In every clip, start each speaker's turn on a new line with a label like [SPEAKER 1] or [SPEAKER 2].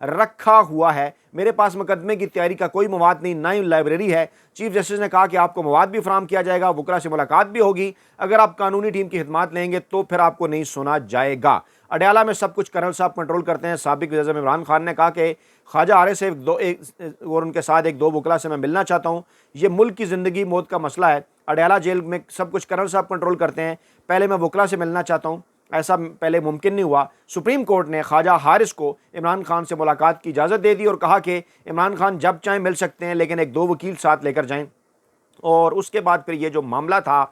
[SPEAKER 1] رکھا ہوا ہے۔ میرے پاس مقدمے کی تیاری کا کوئی مواد نہیں، نہ ہی لائبریری ہے۔ چیف جسٹس نے کہا کہ آپ کو مواد بھی فراہم کیا جائے گا، وکلا سے ملاقات بھی ہوگی، اگر آپ قانونی ٹیم کی خدمات لیں گے تو پھر آپ کو نہیں سنا جائے گا۔ اڈیالہ میں سب کچھ کرنل صاحب کنٹرول کرتے ہیں۔ سابق وزیر اعظم عمران خان نے کہا کہ خواجہ عارف سے اور ان کے ساتھ ایک دو وکلا سے میں ملنا چاہتا ہوں، یہ ملک کی زندگی موت کا مسئلہ ہے۔ اڈیالہ جیل میں سب کچھ کرنل صاحب کنٹرول کرتے ہیں، پہلے میں وکلا سے ملنا چاہتا ہوں۔ ایسا پہلے ممکن نہیں ہوا۔ سپریم کورٹ نے خواجہ حارث کو عمران خان سے ملاقات کی اجازت دے دی اور کہا کہ عمران خان جب چاہیں مل سکتے ہیں، لیکن ایک دو وکیل ساتھ لے کر جائیں۔ اور اس کے بعد پھر یہ جو معاملہ تھا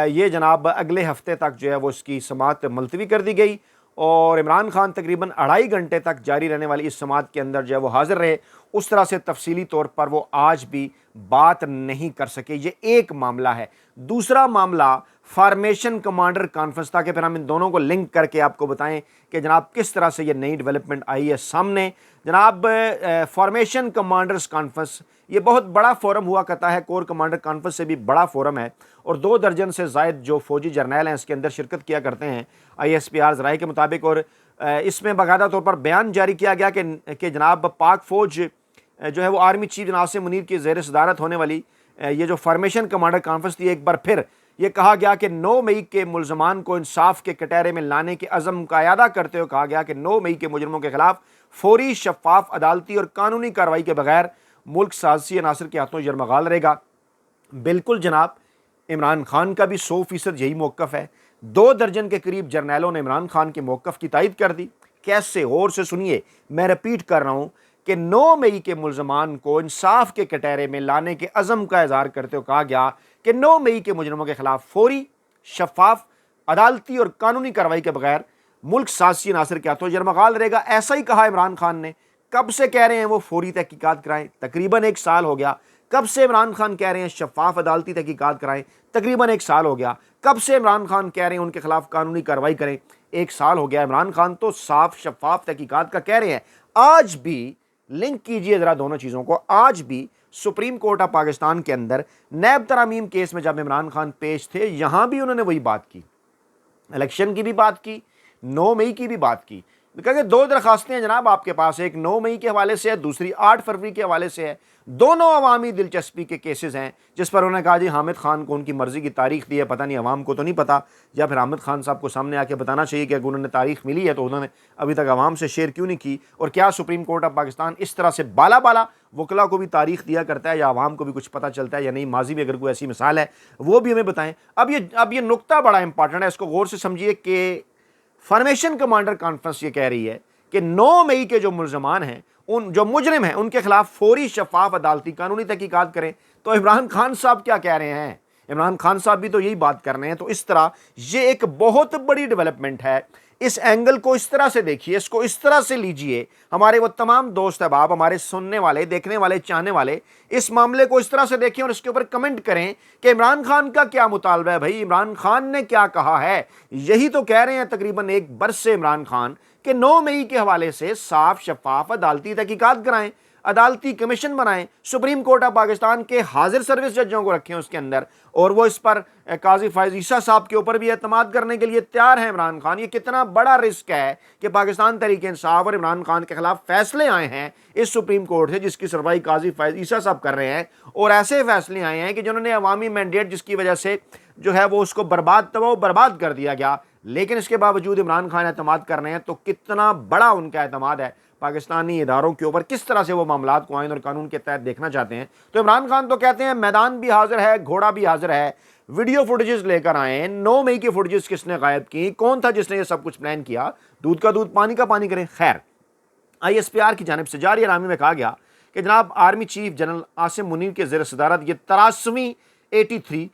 [SPEAKER 1] یہ جناب اگلے ہفتے تک جو ہے وہ اس کی سماعت ملتوی کر دی گئی، اور عمران خان تقریباً 2.5 گھنٹے تک جاری رہنے والی اس سماعت کے اندر جو ہے وہ حاضر رہے۔ اس طرح سے تفصیلی طور پر وہ آج بھی بات نہیں کر سکے۔ یہ ایک معاملہ ہے۔ دوسرا معاملہ فارمیشن کمانڈر کانفرنس، تاکہ پھر ہم ان دونوں کو لنک کر کے آپ کو بتائیں کہ جناب کس طرح سے یہ نئی ڈیولپمنٹ آئی ہے سامنے۔ جناب فارمیشن کمانڈرز کانفرنس یہ بہت بڑا فورم ہوا کرتا ہے، کور کمانڈر کانفرنس سے بھی بڑا فورم ہے، اور 2 درجن سے زائد جو فوجی جرنیل ہیں اس کے اندر شرکت کیا کرتے ہیں ISPR رائے کے مطابق۔ اور اس میں باقاعدہ طور پر بیان جاری کیا گیا کہ جناب پاک فوج جو ہے وہ آرمی چیف جناب عاصم منیر کی زیر صدارت ہونے والی یہ جو فارمیشن کمانڈر کانفرنس تھی، ایک بار پھر یہ کہا گیا کہ 9 مئی کے ملزمان کو انصاف کے کٹہرے میں لانے کے عزم کا اعادہ کرتے ہوئے کہا گیا کہ 9 مئی کے مجرموں کے خلاف فوری، شفاف، عدالتی اور قانونی کارروائی کے بغیر ملک سازشی عناصر کے ہاتھوں یرمغال رہے گا۔ بالکل جناب، عمران خان کا بھی 100% یہی موقف ہے۔ 2 درجن کے قریب جرنیلوں نے عمران خان کے موقف کی تائید کر دی۔ کیسے؟ غور سے سنیے، میں ریپیٹ کر رہا ہوں کہ 9 مئی کے ملزمان کو انصاف کے کٹہرے میں لانے کے عزم کا اظہار کرتے ہوئے کہا گیا کہ 9 مئی کے مجرموں کے خلاف فوری، شفاف، عدالتی اور قانونی کارروائی کے بغیر ملک سازشی عناصر کے ہاتھوں یرمغال رہے گا۔ ایسا ہی کہا عمران خان نے۔ کب سے کہہ رہے ہیں وہ فوری تحقیقات کرائیں؟ تقریباً 1 سال ہو گیا۔ کب سے عمران خان کہہ رہے ہیں شفاف عدالتی تحقیقات کرائیں؟ تقریباً 1 سال ہو گیا۔ کب سے عمران خان کہہ رہے ہیں ان کے خلاف قانونی کارروائی کریں؟ 1 سال ہو گیا۔ عمران خان تو صاف شفاف تحقیقات کا کہہ رہے ہیں۔ آج بھی لنک کیجئے ذرا دونوں چیزوں کو، آج بھی سپریم کورٹ آف پاکستان کے اندر نیب ترامیم کیس میں جب عمران خان پیش تھے، یہاں بھی انہوں نے وہی بات کی، الیکشن کی بھی بات کی، 9 مئی کی بھی بات کی۔ کہا کہ 2 درخواستیں ہیں جناب آپ کے پاس، ایک 9 مئی کے حوالے سے ہے، دوسری 8 فروری کے حوالے سے ہے۔ دونوں عوامی دلچسپی کے کیسز ہیں، جس پر انہوں نے کہا جی حامد خان کو ان کی مرضی کی تاریخ دی ہے، پتہ نہیں عوام کو تو نہیں پتہ، یا پھر حامد خان صاحب کو سامنے آ کے بتانا چاہیے کہ اگر انہوں نے تاریخ ملی ہے تو انہوں نے ابھی تک عوام سے شیئر کیوں نہیں کی۔ اور کیا سپریم کورٹ آف پاکستان اس طرح سے بالا وکلا کو بھی تاریخ دیا کرتا ہے، یا عوام کو بھی کچھ پتہ چلتا ہے یا نہیں؟ ماضی میں اگر کوئی ایسی مثال ہے وہ بھی ہمیں بتائیں۔ اب یہ نقطہ بڑا امپارٹنٹ ہے، اس کو غور سے سمجھیے کہ فارمیشن کمانڈر کانفرنس یہ کہہ رہی ہے کہ 9 مئی کے جو ملزمان ہیں، ان جو مجرم ہیں، ان کے خلاف فوری، شفاف، عدالتی، قانونی تحقیقات کریں۔ تو عمران خان صاحب کیا کہہ رہے ہیں؟ عمران خان صاحب بھی تو یہی بات کر رہے ہیں۔ تو اس طرح یہ ایک بہت بڑی ڈیولپمنٹ ہے۔ اس اینگل کو اس طرح سے دیکھیے، اس کو اس طرح سے لیجئے۔ ہمارے وہ تمام دوست احباب، ہمارے سننے والے، دیکھنے والے، چاہنے والے اس معاملے کو اس طرح سے دیکھیں اور اس کے اوپر کمنٹ کریں کہ عمران خان کا کیا مطالبہ ہے بھائی، عمران خان نے کیا کہا ہے۔ یہی تو کہہ رہے ہیں تقریباً 1 برس سے عمران خان کہ 9 مئی کے حوالے سے صاف، شفاف، عدالتی تحقیقات کرائیں، عدالتی کمیشن بنائیں، سپریم کورٹ آف پاکستان کے حاضر سروس ججوں کو رکھیں اس کے اندر، اور وہ اس پر قاضی فائز عیسیٰ صاحب کے اوپر بھی اعتماد کرنے کے لیے تیار ہیں عمران خان۔ یہ کتنا بڑا رسک ہے کہ پاکستان تحریک انصاف اور عمران خان کے خلاف فیصلے آئے ہیں اس سپریم کورٹ سے، جس کی سربراہی قاضی فائز عیسیٰ صاحب کر رہے ہیں، اور ایسے فیصلے آئے ہیں کہ جنہوں نے عوامی مینڈیٹ جس کی وجہ سے جو ہے وہ اس کو برباد کر دیا گیا، لیکن اس کے باوجود عمران خان اعتماد کر رہے ہیں۔ تو کتنا بڑا ان کا اعتماد ہے پاکستانی اداروں کے اوپر، کس طرح سے وہ معاملات کو آئین اور قانون کے تحت دیکھنا چاہتے ہیں۔ تو عمران خان تو کہتے ہیں میدان بھی حاضر ہے، گھوڑا بھی حاضر ہے، ویڈیو فوٹیجز لے کر آئیں۔ 9 مئی کی فوٹیجز کس نے غائب کی؟ کون تھا جس نے یہ سب کچھ پلان کیا؟ دودھ کا دودھ، پانی کا پانی کریں۔ خیر، ISPR کی جانب سے جاری اعلامیہ میں کہا گیا کہ جناب army chief general Asim Munir کے زیر صدارت یہ 83ویں 83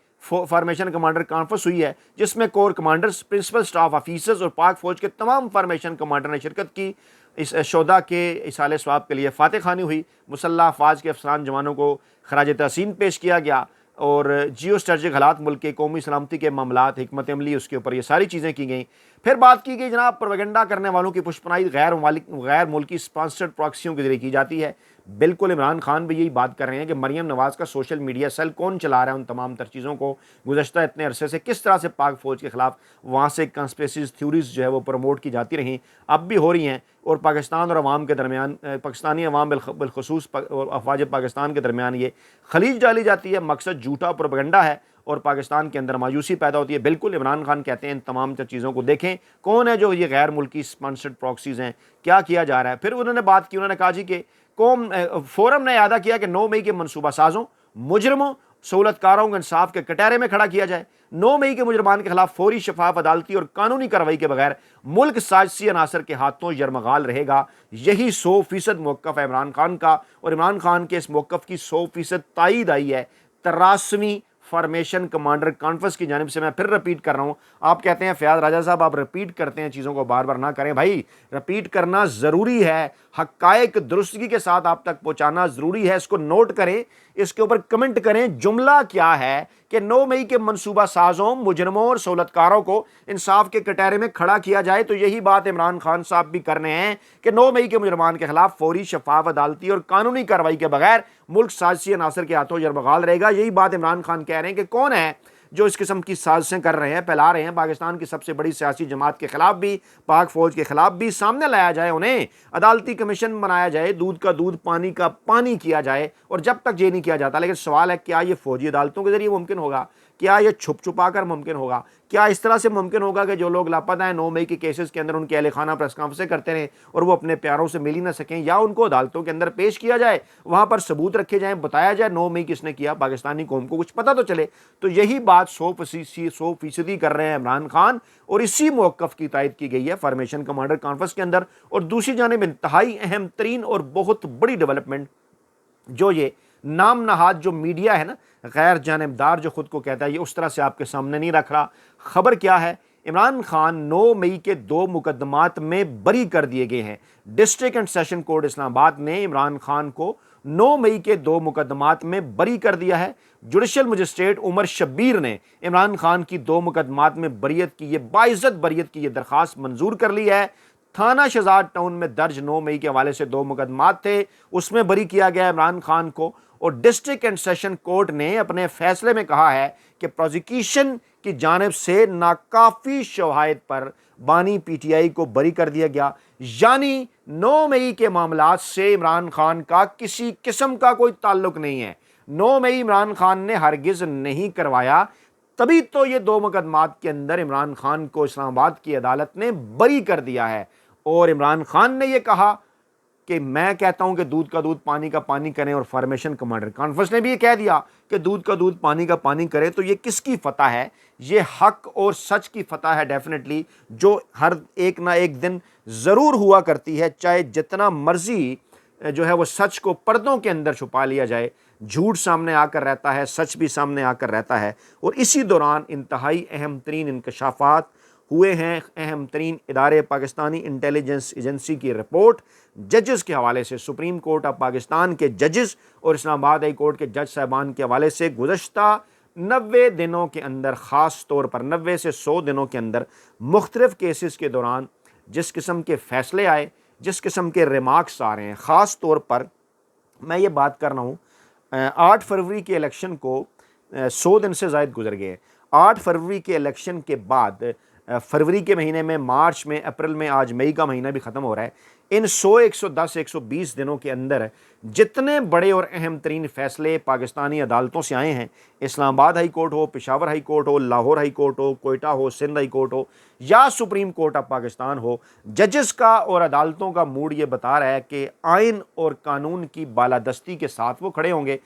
[SPEAKER 1] فارمیشن کمانڈر کانفرنس ہوئی ہے، جس میں corps commanders, principal staff officers اور پاک فوج کے تمام فارمیشن کمانڈر نے شرکت کی۔ اس شہداء کے اصالہ ثواب کے لیے فاتح خوانی ہوئی، مسلح افواج کے افسران جوانوں کو خراج تحسین پیش کیا گیا، اور جیو اسٹریٹجک حالات، ملک کے قومی سلامتی کے معاملات، حکمت عملی، اس کے اوپر یہ ساری چیزیں کی گئیں۔ پھر بات کی گئی جناب پروپیگنڈا کرنے والوں کی پشپنائی غیر ملکی اسپانسرڈ پراکسیوں کے ذریعے کی جاتی ہے۔ بالکل عمران خان بھی یہی بات کر رہے ہیں کہ مریم نواز کا سوشل میڈیا سیل کون چلا رہا ہے، ان تمام تر چیزوں کو گزشتہ اتنے عرصے سے کس طرح سے پاک فوج کے خلاف وہاں سے کنسپریسیز تھیوریز جو ہے وہ پروموٹ کی جاتی رہیں، اب بھی ہو رہی ہیں، اور پاکستان اور عوام کے درمیان، پاکستانی عوام بالخصوص اور افواج پاکستان کے درمیان یہ خلیج ڈالی جاتی ہے۔ مقصد جھوٹا پروپیگنڈا ہے اور پاکستان کے اندر مایوسی پیدا ہوتی ہے۔ بالکل عمران خان کہتے ہیں ان تمام تر چیزوں کو دیکھیں، کون ہے جو یہ غیر ملکی اسپانسرڈ پراکسیز ہیں، کیا کیا جا رہا ہے۔ پھر انہوں نے بات کی، انہوں نے کہا جی کہ فورم نے اعادہ کیا کہ 9 مئی کے منصوبہ سازوں، مجرموں، سہولت کاروں کو انصاف کے کٹہرے میں کھڑا کیا جائے۔ 9 مئی کے مجرمان کے خلاف فوری، شفاف، عدالتی اور قانونی کارروائی کے بغیر ملک سازشی عناصر کے ہاتھوں یرمغال رہے گا۔ یہی 100% موقف ہے عمران خان کا، اور عمران خان کے اس موقف کی 100% تائید آئی ہے 83ویں فارمیشن کمانڈر کانفرنس کی جانب سے۔ میں پھر رپیٹ کر رہا ہوں، آپ کہتے ہیں فیاض راجہ صاحب آپ رپیٹ کرتے ہیں چیزوں کو، بار بار نہ کریں بھائی، رپیٹ کرنا ضروری ہے، حقائق درستگی کے ساتھ آپ تک پہنچانا ضروری ہے، اس کو نوٹ کریں، اس کے اوپر کمنٹ کریں جملہ کیا ہے کہ 9 مئی کے منصوبہ سازوں، مجرموں اور سہولت کاروں کو انصاف کے کٹہرے میں کھڑا کیا جائے۔ تو یہی بات عمران خان صاحب بھی کر رہے ہیں کہ 9 مئی کے مجرمان کے خلاف فوری، شفاف، عدالتی اور قانونی کارروائی کے بغیر ملک سازشی عناصر کے ہاتھوں یرمغال رہے گا۔ یہی بات عمران خان کہہ رہے ہیں کہ کون ہے جو اس قسم کی سازشیں کر رہے ہیں، پھیلا رہے ہیں پاکستان کی سب سے بڑی سیاسی جماعت کے خلاف بھی، پاک فوج کے خلاف بھی، سامنے لایا جائے، انہیں عدالتی کمیشن بنایا جائے، دودھ کا دودھ، پانی کا پانی کیا جائے۔ اور جب تک یہ نہیں کیا جاتا، لیکن سوال ہے کیا یہ فوجی عدالتوں کے ذریعے ممکن ہوگا؟ کیا یہ چھپ چھپا کر ممکن ہوگا؟ کیا اس طرح سے ممکن ہوگا کہ جو لوگ لاپتہ ہیں 9 مئی کے کیسز کے اندر ان کے اہل خانہ پریس کانفرنسیں کرتے رہیں اور وہ اپنے پیاروں سے مل ہی نہ سکیں، یا ان کو عدالتوں کے اندر پیش کیا جائے، وہاں پر ثبوت رکھے جائیں، بتایا جائے 9 مئی کس نے کیا، پاکستانی قوم کو کچھ پتہ تو چلے۔ تو یہی بات 100% کر رہے ہیں عمران خان، اور اسی موقف کی تائید کی گئی ہے فارمیشن کمانڈر کانفرنس کے اندر۔ اور دوسری جانب انتہائی اہم ترین اور بہت بڑی ڈیولپمنٹ، جو یہ نام نہاد جو میڈیا ہے نا، غیر جانبدار جو خود کو کہتا ہے، یہ اس طرح سے آپ کے سامنے نہیں رکھ رہا۔ خبر کیا ہے؟ عمران خان 9 مئی کے 2 مقدمات میں بری کر دیے گئے ہیں۔ ڈسٹرکٹ اینڈ سیشن کورٹ اسلام آباد نے عمران خان کو 9 مئی کے 2 مقدمات میں بری کر دیا ہے۔ جوڈیشل مجسٹریٹ عمر شبیر نے عمران خان کی 2 مقدمات میں بریت کی، یہ باعزت بریت کی یہ درخواست منظور کر لی ہے۔ تھانہ شہزاد ٹاؤن میں درج 9 مئی کے حوالے سے 2 مقدمات تھے، اس میں بری کیا گیا عمران خان کو، اور ڈسٹرکٹ اینڈ سیشن کورٹ نے اپنے فیصلے میں کہا ہے کہ پروزیکیوشن کی جانب سے ناکافی شواہد پر بانی پی ٹی آئی کو بری کر دیا گیا۔ یعنی 9 مئی کے معاملات سے عمران خان کا کسی قسم کا کوئی تعلق نہیں ہے، 9 مئی عمران خان نے ہرگز نہیں کروایا، تبھی تو یہ 2 مقدمات کے اندر عمران خان کو اسلام آباد کی عدالت نے بری کر دیا ہے۔ اور عمران خان نے یہ کہا کہ میں کہتا ہوں کہ دودھ کا دودھ، پانی کا پانی کریں، اور فارمیشن کمانڈر کانفرنس نے بھی یہ کہہ دیا کہ دودھ کا دودھ، پانی کا پانی کریں۔ تو یہ کس کی فتح ہے؟ یہ حق اور سچ کی فتح ہے ڈیفینیٹلی، جو ہر ایک نہ ایک دن ضرور ہوا کرتی ہے، چاہے جتنا مرضی جو ہے وہ سچ کو پردوں کے اندر چھپا لیا جائے، جھوٹ سامنے آ کر رہتا ہے، سچ بھی سامنے آ کر رہتا ہے۔ اور اسی دوران انتہائی اہم ترین انکشافات ہوئے ہیں۔ اہم ترین ادارے پاکستانی انٹیلیجنس ایجنسی کی رپورٹ ججز کے حوالے سے، سپریم کورٹ آف پاکستان کے ججز اور اسلام آباد ہائی کورٹ کے جج صاحبان کے حوالے سے گزشتہ 90 دنوں کے اندر، خاص طور پر 90 سے 100 دنوں کے اندر مختلف کیسز کے دوران جس قسم کے فیصلے آئے، جس قسم کے ریمارکس آ رہے ہیں، خاص طور پر میں یہ بات کر رہا ہوں 8 فروری کے الیکشن کو 100 دن سے زائد گزر گئے۔ 8 فروری کے الیکشن کے بعد فروری کے مہینے میں، مارچ میں، اپریل میں، آج مئی کا مہینہ بھی ختم ہو رہا ہے، ان 100، 110، 120 دنوں کے اندر جتنے بڑے اور اہم ترین فیصلے پاکستانی عدالتوں سے آئے ہیں، اسلام آباد ہائی کورٹ ہو، پشاور ہائی کورٹ ہو، لاہور ہائی کورٹ ہو، کوئٹہ ہو، سندھ ہائی کورٹ ہو، یا سپریم کورٹ آف پاکستان ہو، ججز کا اور عدالتوں کا موڈ یہ بتا رہا ہے کہ آئین اور قانون کی بالادستی کے ساتھ وہ کھڑے ہوں گے۔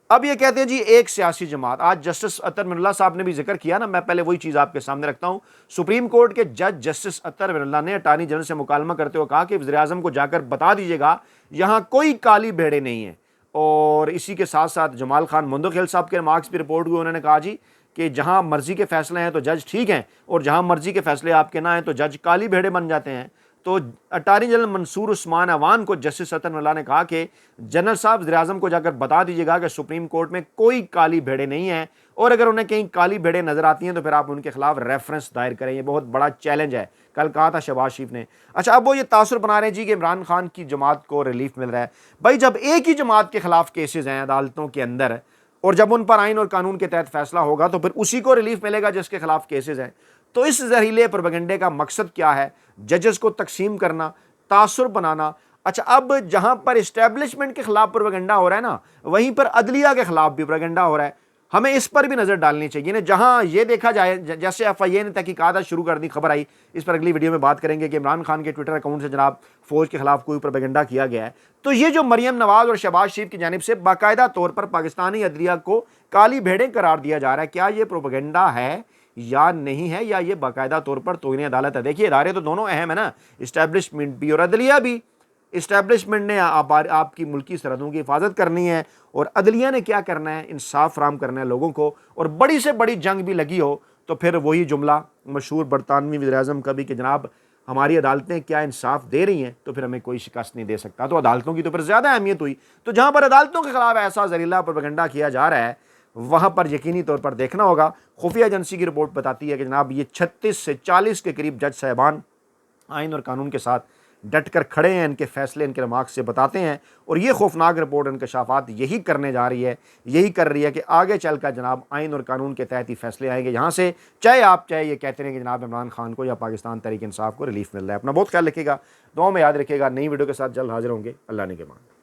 [SPEAKER 1] اب یہ کہتے ہیں جی ایک سیاسی جماعت، آج جسٹس اطہر من اللہ صاحب نے بھی ذکر کیا نا، میں پہلے وہی چیز آپ کے سامنے رکھتا ہوں۔ سپریم کورٹ کے جج جسٹس اطہر من اللہ نے اٹارنی جنرل سے مکالمہ کرتے ہوئے کہا کہ وزیر اعظم کو جا کر بتا دیجیے گا یہاں کوئی کالی بھیڑیں نہیں ہیں۔ اور اسی کے ساتھ ساتھ جمال خان مندوخیل صاحب کے ریمارکس بھی رپورٹ ہوئے، انہوں نے کہا جی کہ جہاں مرضی کے فیصلے ہیں تو جج ٹھیک ہیں، اور جہاں مرضی کے فیصلے آپ کے نہ ہیں تو جج کالی بھیڑیں بن جاتے ہیں۔ تو اٹارنی جنرل منصور عثمان اعوان کو جسٹس سطن اللہ نے کہا کہ جنرل صاحب وزیر اعظم کو جا کر بتا دیجیے گا کہ سپریم کورٹ میں کوئی کالی بھیڑیں نہیں ہیں، اور اگر انہیں کہیں کالی بھیڑیں نظر آتی ہیں تو پھر آپ ان کے خلاف ریفرنس دائر کریں۔ یہ بہت بڑا چیلنج ہے، کل کہا تھا شہباز شریف نے۔ اچھا، اب وہ یہ تاثر بنا رہے ہیں جی کہ عمران خان کی جماعت کو ریلیف مل رہا ہے۔ بھائی جب ایک ہی جماعت کے خلاف کیسز ہیں عدالتوں کے اندر، اور جب ان پر آئین اور قانون کے تحت فیصلہ ہوگا تو پھر اسی کو ریلیف ملے گا جس کے خلاف کیسز ہیں۔ تو اس زہریلے پروپیگنڈے کا مقصد کیا ہے؟ ججز کو تقسیم کرنا، تاثر بنانا۔ اچھا، اب جہاں پر اسٹیبلشمنٹ کے خلاف پروپیگنڈا ہو رہا ہے نا، وہیں پر عدلیہ کے خلاف بھی پروپیگنڈا ہو رہا ہے۔ ہمیں اس پر بھی نظر ڈالنی چاہیے نا، جہاں یہ دیکھا جائے، جیسے ایف آئی اے نے تحقیقات شروع کر دی، خبر آئی، اس پر اگلی ویڈیو میں بات کریں گے کہ عمران خان کے ٹویٹر اکاؤنٹ سے جناب فوج کے خلاف کوئی پروپیگنڈا کیا گیا ہے۔ تو یہ جو مریم نواز اور شہباز شریف کی جانب سے باقاعدہ طور پر پاکستانی عدلیہ کو کالی بھیڑیں قرار دیا جا رہا ہے، کیا یہ پروپیگنڈا ہے یا نہیں ہے، یا یہ باقاعدہ طور پر توہین عدالت ہے؟ دیکھیے، ادارے تو دونوں اہم ہیں نا، اسٹیبلشمنٹ بھی اور عدلیہ بھی۔ اسٹیبلشمنٹ نے آپ کی ملکی سرحدوں کی حفاظت کرنی ہے، اور عدلیہ نے کیا کرنا ہے؟ انصاف فراہم کرنا ہے لوگوں کو۔ اور بڑی سے بڑی جنگ بھی لگی ہو تو پھر وہی جملہ مشہور برطانوی وزیر اعظم کا بھی کہ جناب ہماری عدالتیں کیا انصاف دے رہی ہیں، تو پھر ہمیں کوئی شکست نہیں دے سکتا۔ تو عدالتوں کی تو پھر زیادہ اہمیت ہوئی۔ تو جہاں پر عدالتوں کے خلاف ایسا زہریلا پروپیگنڈا کیا جا رہا ہے، وہاں پر یقینی طور پر دیکھنا ہوگا۔ خفیہ ایجنسی کی رپورٹ بتاتی ہے کہ جناب یہ 36 سے 40 کے قریب جج صاحبان آئین اور قانون کے ساتھ ڈٹ کر کھڑے ہیں، ان کے فیصلے ان کے ریمارکس سے بتاتے ہیں، اور یہ خوفناک رپورٹ انکشافات یہی کرنے جا رہی ہے، یہی کر رہی ہے کہ آگے چل کر جناب آئین اور قانون کے تحت ہی فیصلے آئیں گے یہاں سے، چاہے یہ کہتے ہیں کہ جناب عمران خان کو یا پاکستان تحریک انصاف کو ریلیف مل رہا ہے۔ اپنا بہت خیال رکھیے گا، دعاؤں میں یاد رکھیے گا۔ نئی ویڈیو کے ساتھ جلد حاضر ہوں گے۔ اللہ نے کے مان۔